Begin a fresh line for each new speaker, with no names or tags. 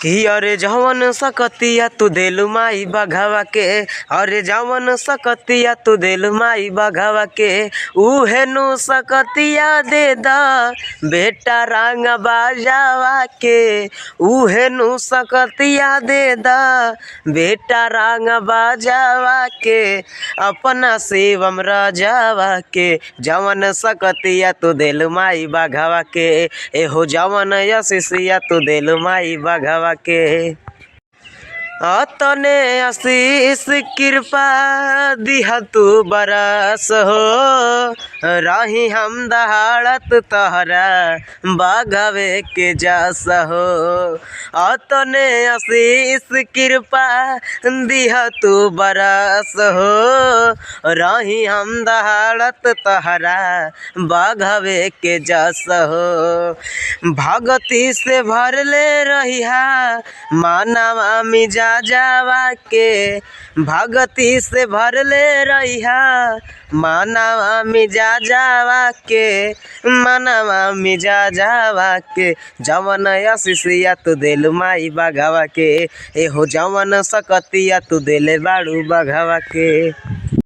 कि अरे जवन सकतिया तू देलू माई बघावा के, अरे जवन सकतिया तू देलू माई बघावा के, उहे नु सकतिया दे दा बेटा रंग बाजावा के, उहे नु सकतिया दे दा बेटा रंग बाजावा के, अपना शिवम राजावा के, जवन सकतिया तू देलू माई बघावा के, एहो जवन यशिया तू देलू माई बघावा के। तने आशीष कृपा दिहा तू बरस हो, रही हम दहाड़त तहरा बागवे के जस हो। तने आशीष कृपा दिहा तू बरस हो, रही हम दहाड़त तहरा बागवे के जस हो। भगती से भरले रहिहा मानवा मिजा जावा के, भगती से भरले रहिहा मानवा मिजा जावा के, मानवा मिजा जावा के, जवन यशिया तू देलू माई बघावा के, एहो जवन सकतिया तू देले बाड़ू बघावा के।